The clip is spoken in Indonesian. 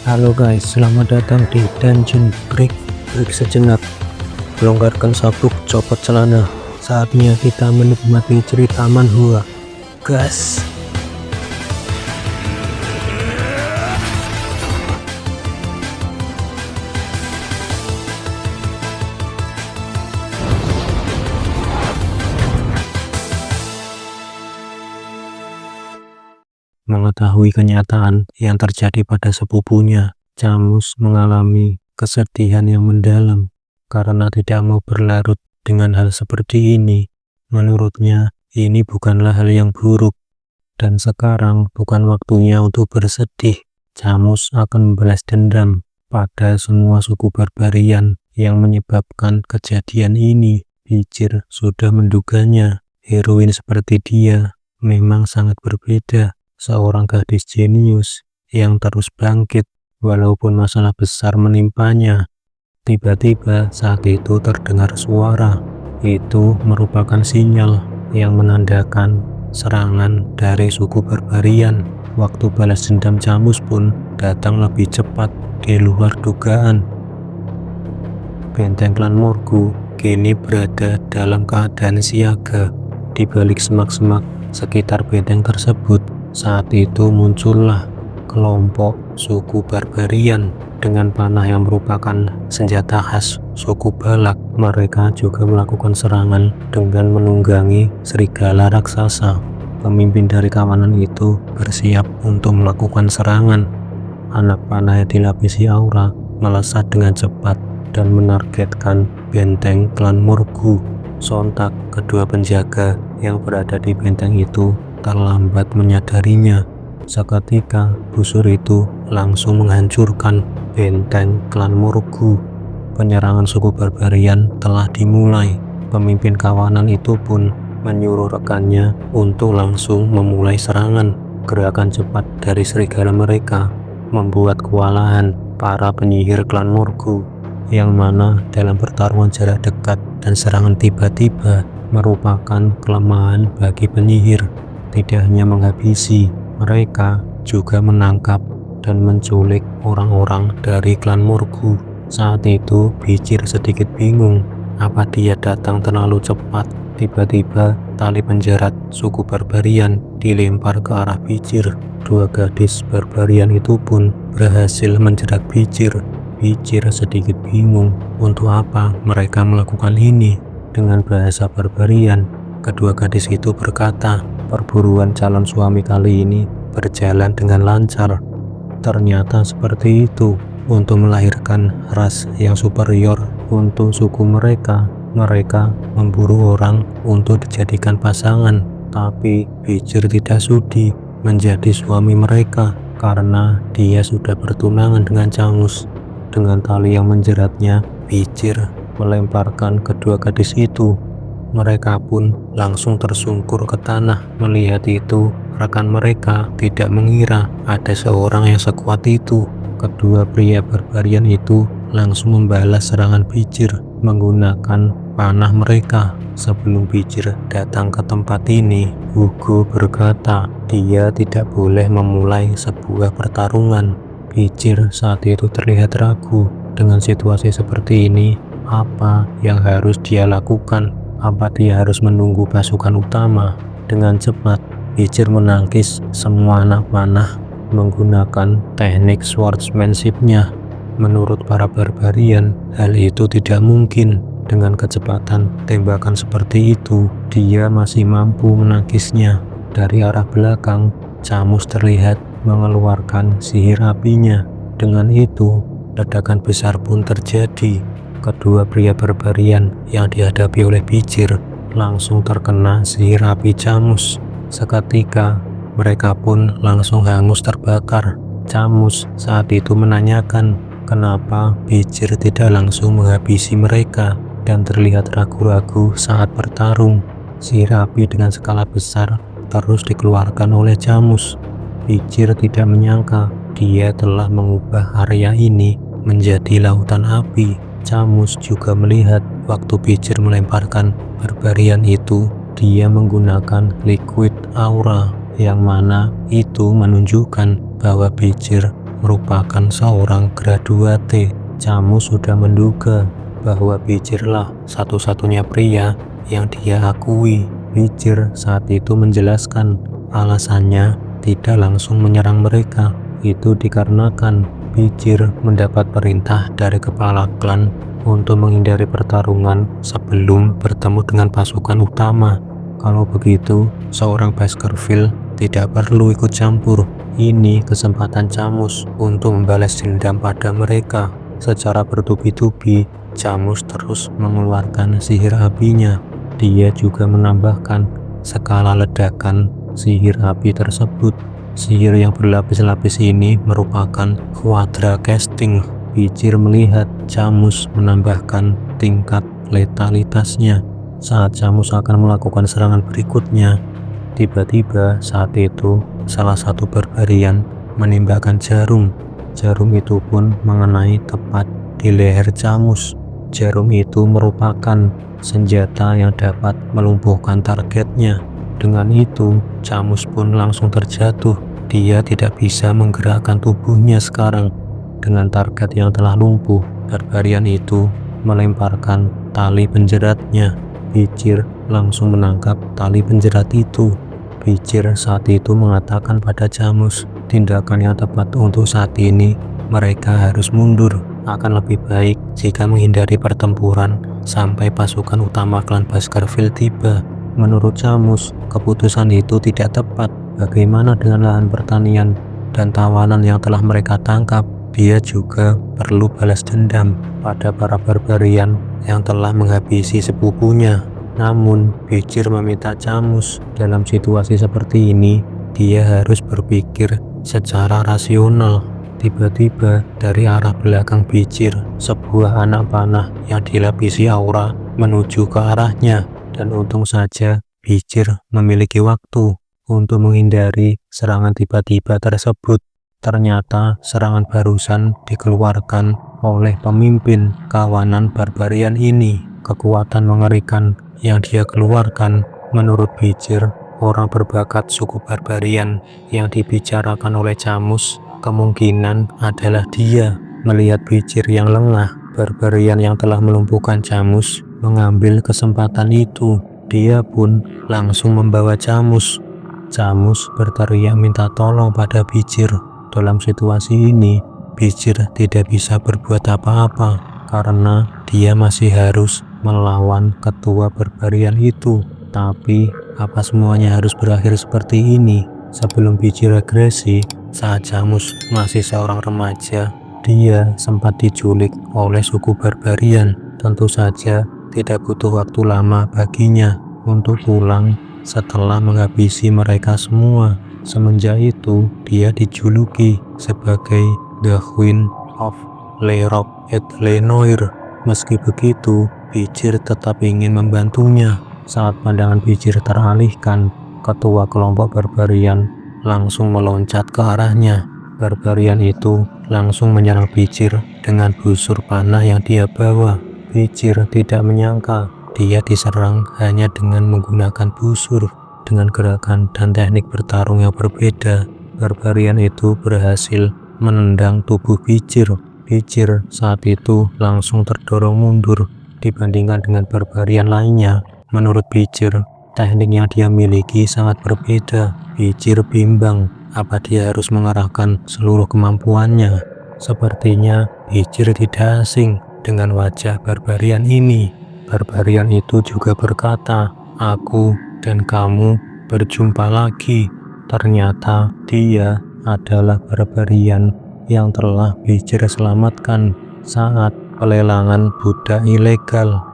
Halo guys, selamat datang di Dungeon Break. Break sejenak, longgarkan sabuk, copot celana. Saatnya kita menikmati cerita manhwa. Gas. Mengetahui kenyataan yang terjadi pada sepupunya, Camus mengalami kesedihan yang mendalam karena tidak mau berlarut dengan hal seperti ini. Menurutnya, ini bukanlah hal yang buruk, dan sekarang bukan waktunya untuk bersedih. Camus akan membalas dendam pada semua suku barbarian yang menyebabkan kejadian ini. Bijir sudah menduganya, heroin seperti dia memang sangat berbeda. Seorang gadis jenius yang terus bangkit walaupun masalah besar menimpanya. Tiba-tiba saat itu terdengar suara. Itu merupakan sinyal yang menandakan serangan dari suku barbarian. Waktu balas dendam Camus pun datang lebih cepat di luar dugaan. Benteng klan Morgu kini berada dalam keadaan siaga. Di balik semak-semak sekitar benteng tersebut, saat itu muncullah kelompok suku barbarian dengan panah yang merupakan senjata khas suku Balak. Mereka juga melakukan serangan dengan menunggangi serigala raksasa. Pemimpin dari kawanan itu bersiap untuk melakukan serangan. Anak panah yang dilapisi aura melesat dengan cepat dan menargetkan benteng klan Morgu. Sontak kedua penjaga yang berada di benteng itu terlambat menyadarinya. Seketika busur itu langsung menghancurkan benteng klan Morgu. Penyerangan suku barbarian telah dimulai. Pemimpin kawanan itu pun menyuruh rekannya untuk langsung memulai serangan. Gerakan cepat dari serigala mereka membuat kewalahan para penyihir klan Morgu, yang mana dalam pertarungan jarak dekat dan serangan tiba-tiba merupakan kelemahan bagi penyihir. Tidak hanya menghabisi, mereka juga menangkap dan menculik orang-orang dari klan Morgu. Saat itu Bijir sedikit bingung, apa dia datang terlalu cepat. Tiba-tiba tali penjerat suku barbarian dilempar ke arah Bijir. Dua gadis barbarian itu pun berhasil menjerat Bijir. Bijir sedikit bingung untuk apa mereka melakukan ini. Dengan bahasa barbarian, kedua gadis itu berkata, perburuan calon suami kali ini berjalan dengan lancar. Ternyata seperti itu. Untuk melahirkan ras yang superior untuk suku mereka, mereka memburu orang untuk dijadikan pasangan. Tapi Bijir tidak sudi menjadi suami mereka karena dia sudah bertunangan dengan Camus. Dengan tali yang menjeratnya, Bijir melemparkan kedua gadis itu. Mereka pun langsung tersungkur ke tanah. Melihat itu, rekan mereka tidak mengira ada seorang yang sekuat itu. Kedua pria barbarian itu langsung membalas serangan Bijir menggunakan panah mereka. Sebelum Bijir datang ke tempat ini, Hugo berkata dia tidak boleh memulai sebuah pertarungan. Bijir saat itu terlihat ragu. Dengan situasi seperti ini, apa yang harus dia lakukan? Apa dia harus menunggu pasukan utama? Dengan cepat, Bijir menangkis semua anak panah menggunakan teknik swordsmanship-nya. Menurut para barbarian, hal itu tidak mungkin. Dengan kecepatan tembakan seperti itu, dia masih mampu menangkisnya. Dari arah belakang, Camus terlihat mengeluarkan sihir apinya. Dengan itu, ledakan besar pun terjadi. Kedua pria barbarian yang dihadapi oleh Bijir langsung terkena sihir api Camus. Seketika mereka pun langsung hangus terbakar. Camus saat itu menanyakan kenapa Bijir tidak langsung menghabisi mereka dan terlihat ragu-ragu saat bertarung. Sihir api dengan skala besar terus dikeluarkan oleh Camus. Bijir tidak menyangka dia telah mengubah area ini menjadi lautan api. Camus juga melihat waktu Bijir melemparkan barbarian itu, dia menggunakan liquid aura, yang mana itu menunjukkan bahwa Bijir merupakan seorang graduate. Camus sudah menduga bahwa Bijirlah satu-satunya pria yang dia akui. Bijir saat itu menjelaskan alasannya tidak langsung menyerang mereka. Itu dikarenakan Bijir mendapat perintah dari kepala klan untuk menghindari pertarungan sebelum bertemu dengan pasukan utama. Kalau begitu, seorang Baskerville tidak perlu ikut campur. Ini kesempatan Camus untuk membalas dendam pada mereka. Secara bertubi-tubi, Camus terus mengeluarkan sihir apinya. Dia juga menambahkan skala ledakan sihir api tersebut. Sihir yang berlapis-lapis ini merupakan quadra casting. Bijir melihat Camus menambahkan tingkat letalitasnya saat Camus akan melakukan serangan berikutnya. Tiba-tiba saat itu salah satu barbarian menembakkan jarum. Jarum itu pun mengenai tepat di leher Camus. Jarum itu merupakan senjata yang dapat melumpuhkan targetnya. Dengan itu, Camus pun langsung terjatuh. Dia tidak bisa menggerakkan tubuhnya sekarang. Dengan target yang telah lumpuh, barbarian itu melemparkan tali penjeratnya. Bijir langsung menangkap tali penjerat itu. Bijir saat itu mengatakan pada Camus, tindakan yang tepat untuk saat ini, mereka harus mundur. Akan lebih baik jika menghindari pertempuran sampai pasukan utama klan Baskerville tiba. Menurut Camus, keputusan itu tidak tepat. Bagaimana dengan lahan pertanian dan tawanan yang telah mereka tangkap? Dia juga perlu balas dendam pada para barbarian yang telah menghabisi sepupunya. Namun, Bijir meminta Camus dalam situasi seperti ini, dia harus berpikir secara rasional. Tiba-tiba dari arah belakang Bijir, sebuah anak panah yang dilapisi aura menuju ke arahnya. Dan untung saja Bijir memiliki waktu untuk menghindari serangan tiba-tiba tersebut. Ternyata serangan barusan dikeluarkan oleh pemimpin kawanan barbarian ini. Kekuatan mengerikan yang dia keluarkan menurut Bijir, orang berbakat suku barbarian yang dibicarakan oleh Camus kemungkinan adalah dia. Melihat Bijir yang lengah, barbarian yang telah melumpuhkan Camus mengambil kesempatan itu. Dia pun langsung membawa Camus. Camus berteriak minta tolong pada Bijir. Dalam situasi ini, Bijir tidak bisa berbuat apa-apa karena dia masih harus melawan ketua barbarian itu. Tapi apa semuanya harus berakhir seperti ini? Sebelum Bijir agresi, saat Camus masih seorang remaja, dia sempat diculik oleh suku barbarian. Tentu saja tidak butuh waktu lama baginya untuk pulang setelah menghabisi mereka semua. Semenjak itu, dia dijuluki sebagai The Queen of Lerop et Lenoir. Meski begitu, Bijir tetap ingin membantunya. Saat pandangan Bijir teralihkan, ketua kelompok barbarian langsung meloncat ke arahnya. Barbarian itu langsung menyerang Bijir dengan busur panah yang dia bawa. Bijir tidak menyangka dia diserang hanya dengan menggunakan busur. Dengan gerakan dan teknik bertarung yang berbeda, barbarian itu berhasil menendang tubuh Bijir. Bijir saat itu langsung terdorong mundur dibandingkan dengan barbarian lainnya. Menurut Bijir, teknik yang dia miliki sangat berbeda. Bijir bimbang apa dia harus mengarahkan seluruh kemampuannya. Sepertinya Bijir tidak asing dengan wajah barbarian ini. Barbarian itu juga berkata, "Aku dan kamu berjumpa lagi." Ternyata dia adalah barbarian yang telah Bijir selamatkan saat pelelangan budak ilegal.